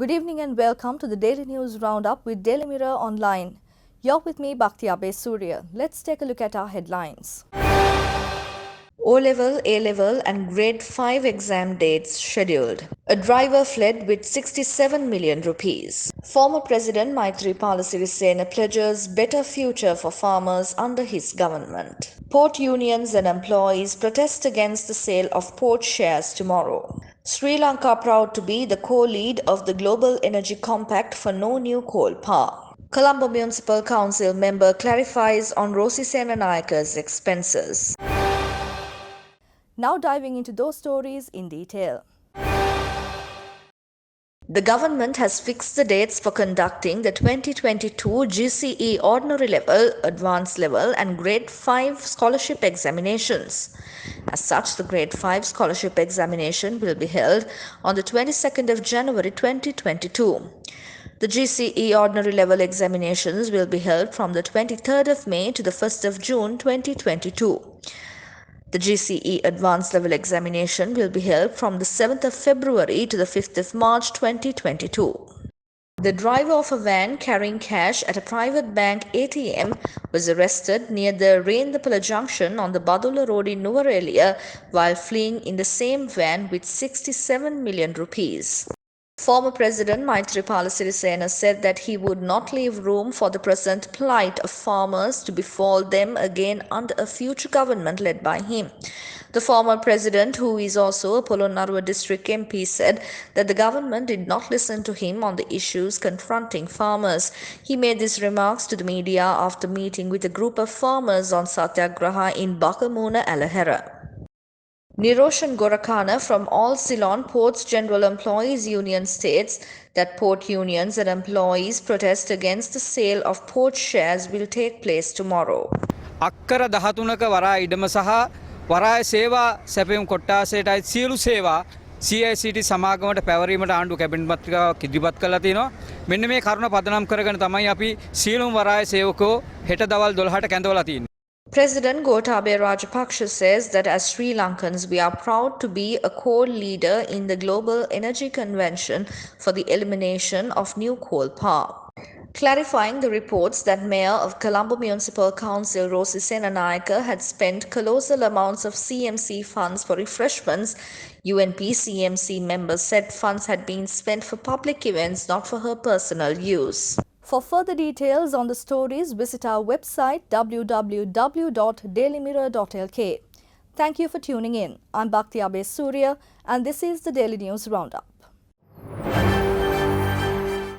Good evening and welcome to the Daily News Roundup with Daily Mirror Online. You're with me, Bhakti Abe Surya. Let's take a look at our headlines. O-level, A-level and grade 5 exam dates scheduled. A driver fled with 67 million rupees. Former President Maithripala Sirisena pledges better future for farmers under his government. Port unions and employees protest against the sale of port shares tomorrow. Sri Lanka proud to be the co-lead of the Global Energy Compact for no new coal power. Colombo Municipal Council member clarifies on Rosi Senanayaka's expenses. Now diving into those stories in detail. The government has fixed the dates for conducting the 2022 GCE Ordinary Level, Advanced Level and Grade 5 Scholarship Examinations. As such, the Grade 5 Scholarship Examination will be held on the 22nd of January 2022. The GCE Ordinary Level Examinations will be held from the 23rd of May to the 1st of June 2022. The GCE Advanced Level Examination will be held from the 7th of February to the 5th of March 2022. The driver of a van carrying cash at a private bank ATM was arrested near the Rendapala junction on the Badula Road in Nuwara while fleeing in the same van with 67 million rupees. Former President Maithripala Sirisena said that he would not leave room for the present plight of farmers to befall them again under a future government led by him. The former president, who is also a Polonnaruwa district MP, said that the government did not listen to him on the issues confronting farmers. He made these remarks to the media after meeting with a group of farmers on Satyagraha in Bakamuna, Alahera. Niroshan Gorakana from All Ceylon Ports General Employees Union states that port unions and employees protest against the sale of port shares will take place tomorrow. අක්කර 13ක වරාය ඉඩම සහ වරාය සේවා සැපයුම් කොට්ටාසයටයි සියලු සේවා CICT සමාගමට පැවරීමට ආණ්ඩුව cabinet පත්‍රිකාවක් ඉදිරිපත් කළා තියෙනවා. මෙන්න මේ කරුණ පදනම් කරගෙන තමයි අපි සියලුම වරාය සේවකෝ හෙට දවල් 12ට කැඳවලා තියෙන්නේ. President Gotabaya Rajapaksa says that as Sri Lankans, we are proud to be a core leader in the Global Energy Convention for the elimination of new coal power. Clarifying the reports that Mayor of Colombo Municipal Council Rosi Senanayaka had spent colossal amounts of CMC funds for refreshments, UNP CMC members said funds had been spent for public events, not for her personal use. For further details on the stories, visit our website www.dailymirror.lk. Thank you for tuning in. I'm Bhakti Abe Surya and this is the Daily News Roundup.